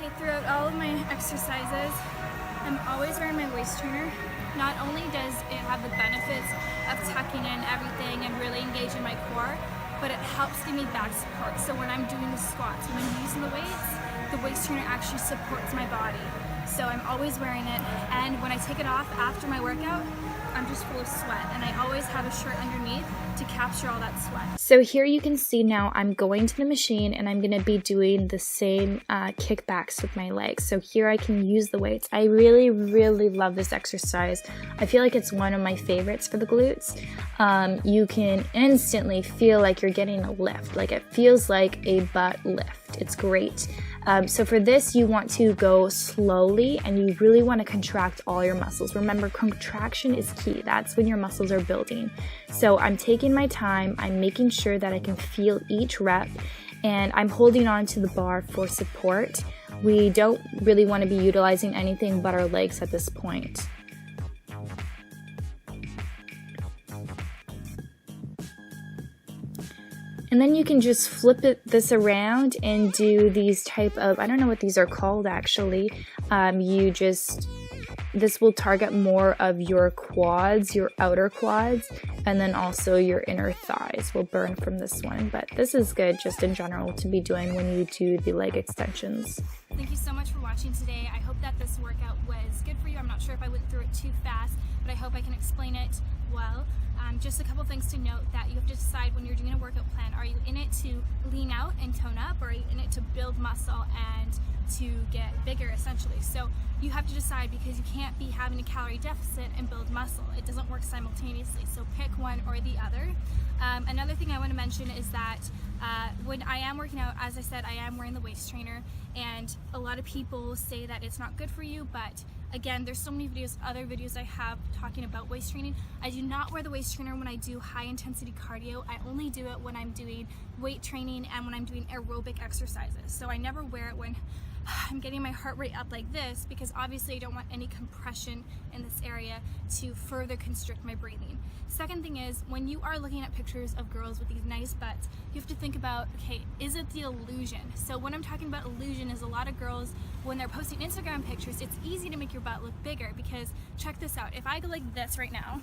Okay, throughout all of my exercises, I'm always wearing my waist trainer. Not only does it have the benefits of tucking in everything and really engaging my core, but it helps give me back support. So when I'm doing the squats, when I'm using the waist trainer actually supports my body. So I'm always wearing it, and when I take it off after my workout, I'm just full of sweat, and I always have a shirt underneath to capture all that sweat. So here you can see now I'm going to the machine and I'm going to be doing the same kickbacks with my legs. So here I can use the weights. I really love this exercise. I feel like it's one of my favorites for the glutes. You can instantly feel like you're getting a lift, like it feels like a butt lift. It's great. So for this, you want to go slowly and you really want to contract all your muscles. Remember, contraction is key. That's when your muscles are building. So I'm taking my time, I'm making sure that I can feel each rep, and I'm holding on to the bar for support. We don't really want to be utilizing anything but our legs at this point. And then you can just flip this around and do these type of, I don't know what these are called actually. This will target more of your quads, your outer quads, and then also your inner thighs will burn from this one. But this is good just in general to be doing when you do the leg extensions. Thank you so much for watching today. I hope that this workout was good for you. I'm not sure if I went through it too fast, but I hope I can explain it well. Just a couple things to note that you have to decide when you're doing a workout plan. Are you in it to lean out and tone up, or are you in it to build muscle and to get bigger essentially? So you have to decide, because you can't be having a calorie deficit and build muscle. It doesn't work simultaneously, so pick one or the other. Another thing I want to mention is that when I am working out, as I said, I am wearing the waist trainer, and a lot of people say that it's not good for you, but again, there's so many other videos I have talking about waist training. I do not wear the waist trainer when I do high intensity cardio. I only do it when I'm doing weight training and when I'm doing aerobic exercises. So I never wear it when I'm getting my heart rate up like this, because obviously I don't want any compression in this area to further constrict my breathing. Second thing is, when you are looking at pictures of girls with these nice butts, you have to think about, okay, is it the illusion? So when I'm talking about illusion is a lot of girls, when they're posting Instagram pictures, it's easy to make your butt look bigger, because check this out. If I go like this right now,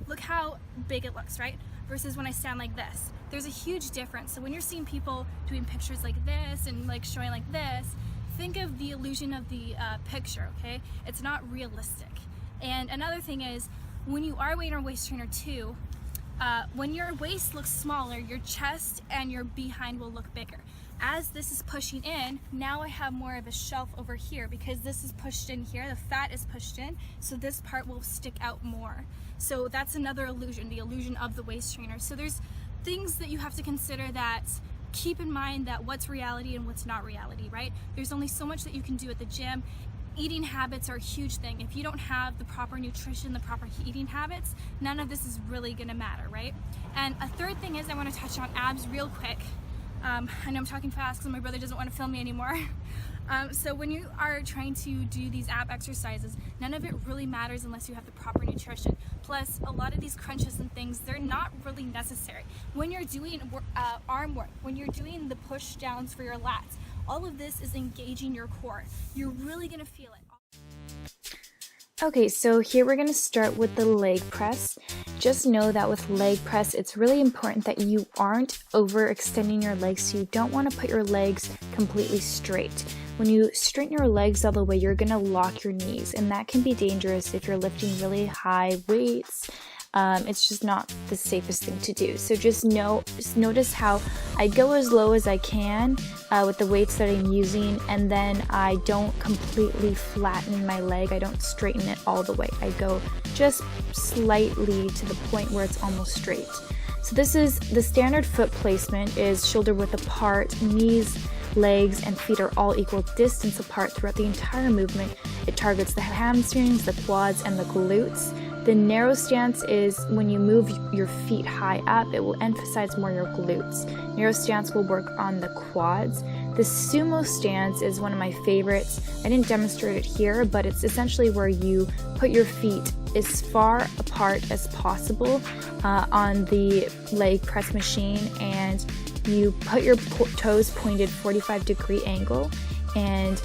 look how big it looks, right? Versus when I stand like this. There's a huge difference. So when you're seeing people doing pictures like this and like showing like this, think of the illusion of the picture, okay? It's not realistic. And another thing is, when you are wearing a waist trainer too, when your waist looks smaller, your chest and your behind will look bigger. As this is pushing in, now I have more of a shelf over here, because this is pushed in here, the fat is pushed in, so this part will stick out more. So that's another illusion, the illusion of the waist trainer. So there's things that you have to consider that keep in mind, that what's reality and what's not reality, right? There's only so much that you can do at the gym. Eating habits are a huge thing. If you don't have the proper nutrition, the proper eating habits, none of this is really gonna matter, right? And a third thing is, I wanna touch on abs real quick. I know I'm talking fast because my brother doesn't want to film me anymore. So when you are trying to do these ab exercises, none of it really matters unless you have the proper nutrition. Plus, a lot of these crunches and things, they're not really necessary. When you're doing arm work, when you're doing the push downs for your lats, all of this is engaging your core. You're really gonna feel it. Okay, so here we're going to start with the leg press. Just know that with leg press, it's really important that you aren't overextending your legs, so you don't want to put your legs completely straight. When you straighten your legs all the way, you're going to lock your knees, and that can be dangerous if you're lifting really high weights. It's just not the safest thing to do. So just notice how I go as low as I can with the weights that I'm using, and then I don't completely flatten my leg. I don't straighten it all the way. I go just slightly to the point where it's almost straight. So this is the standard foot placement, is shoulder width apart, knees, legs, and feet are all equal distance apart throughout the entire movement. It targets the hamstrings, the quads, and the glutes. The narrow stance is when you move your feet high up, it will emphasize more your glutes. Narrow stance will work on the quads. The Sumo Stance is one of my favorites. I didn't demonstrate it here, but it's essentially where you put your feet as far apart as possible on the leg press machine, and you put your toes pointed 45-degree angle, and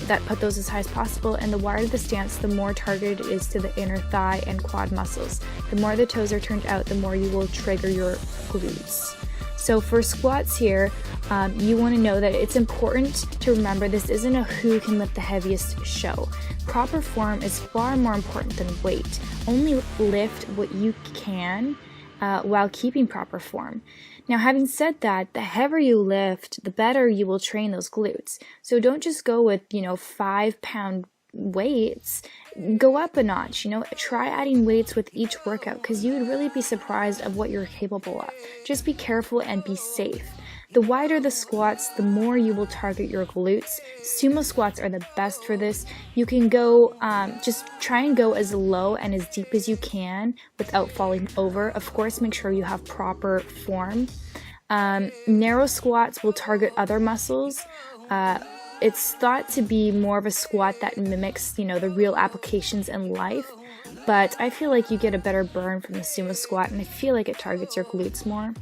that put those as high as possible. And the wider the stance, the more targeted it is to the inner thigh and quad muscles. The more the toes are turned out, the more you will trigger your glutes. So for squats here, you want to know that it's important to remember this isn't a who can lift the heaviest show. Proper form is far more important than weight. Only lift what you can while keeping proper form. Now, having said that, the heavier you lift, the better you will train those glutes. So don't just go with, 5-pound weights. Go up a notch, try adding weights with each workout, because you would really be surprised of what you're capable of. Just be careful and be safe. The wider the squats, the more you will target your glutes. Sumo squats are the best for this. You can go, just try and go as low and as deep as you can without falling over. Of course, make sure you have proper form. Narrow squats will target other muscles. It's thought to be more of a squat that mimics, the real applications in life. But I feel like you get a better burn from the sumo squat, and I feel like it targets your glutes more.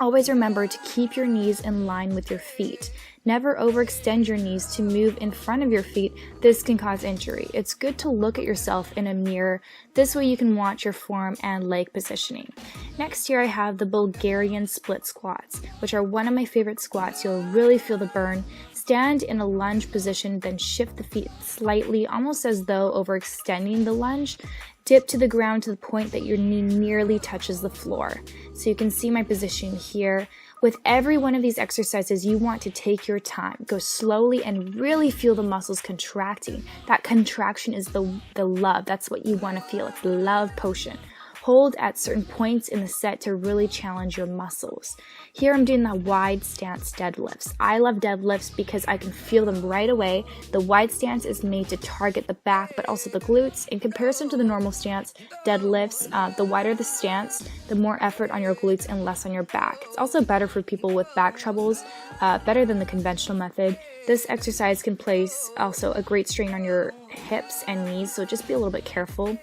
Always remember to keep your knees in line with your feet. Never overextend your knees to move in front of your feet. This can cause injury. It's good to look at yourself in a mirror. This way you can watch your form and leg positioning. Next here I have the Bulgarian split squats, which are one of my favorite squats. You'll really feel the burn. Stand in a lunge position, then shift the feet slightly, almost as though overextending the lunge. Dip to the ground to the point that your knee nearly touches the floor. So you can see my position here. With every one of these exercises, you want to take your time. Go slowly and really feel the muscles contracting. That contraction is the love. That's what you want to feel. It's the love potion. Hold at certain points in the set to really challenge your muscles. Here I'm doing the wide stance deadlifts. I love deadlifts because I can feel them right away. The wide stance is made to target the back but also the glutes. In comparison to the normal stance, deadlifts, the wider the stance, the more effort on your glutes and less on your back. It's also better for people with back troubles, better than the conventional method. This exercise can place also a great strain on your hips and knees, so just be a little bit careful.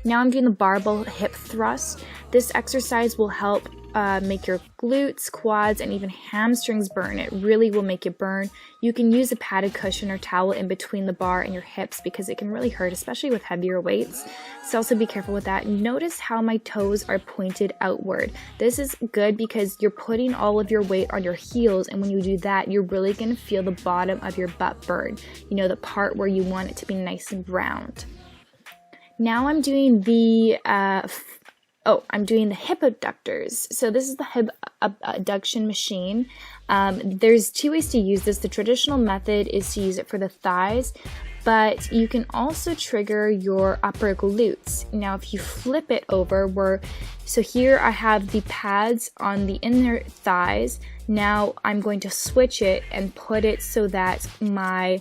Now I'm doing the barbell hip thrust. This exercise will help make your glutes, quads, and even hamstrings burn. It really will make you burn. You can use a padded cushion or towel in between the bar and your hips because it can really hurt, especially with heavier weights. So also be careful with that. Notice how my toes are pointed outward. This is good because you're putting all of your weight on your heels, and when you do that, you're really going to feel the bottom of your butt burn. The part where you want it to be nice and round. Now I'm doing the hip abductors. So this is the hip abduction machine. There's two ways to use this. The traditional method is to use it for the thighs, but you can also trigger your upper glutes. Now if you flip it over, so here I have the pads on the inner thighs. Now I'm going to switch it and put it so that my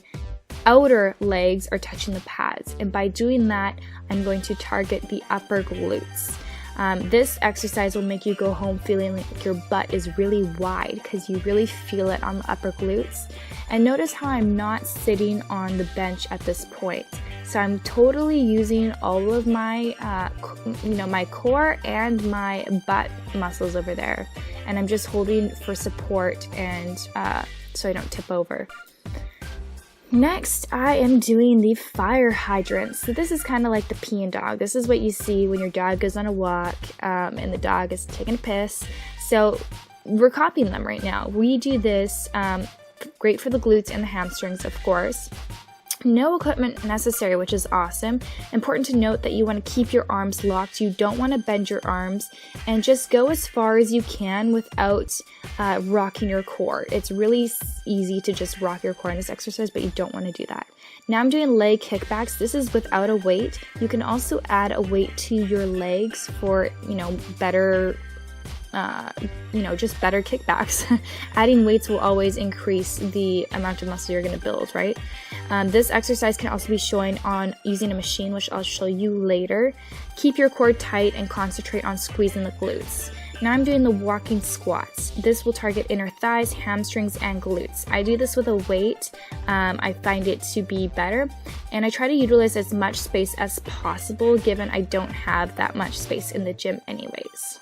outer legs are touching the pads, and by doing that I'm going to target the upper glutes. This exercise will make you go home feeling like your butt is really wide because you really feel it on the upper glutes. And notice how I'm not sitting on the bench at this point. So I'm totally using all of my, my core and my butt muscles over there. And I'm just holding for support and so I don't tip over. Next, I am doing the fire hydrants. So this is kind of like the peeing dog. This is what you see when your dog goes on a walk and the dog is taking a piss. So we're copying them right now. We do this, great for the glutes and the hamstrings, of course. No equipment necessary, which is awesome. Important to note that you want to keep your arms locked. You don't want to bend your arms, and just go as far as you can without rocking your core. It's really easy to just rock your core in this exercise, but you don't want to do that. Now I'm doing leg kickbacks. This is without a weight. You can also add a weight to your legs for, better just better kickbacks. Adding weights will always increase the amount of muscle you're going to build, right? This exercise can also be shown on using a machine, which I'll show you later. Keep your core tight and concentrate on squeezing the glutes. Now I'm doing the walking squats. This will target inner thighs, hamstrings, and glutes. I do this with a weight. I find it to be better, and I try to utilize as much space as possible given I don't have that much space in the gym anyways.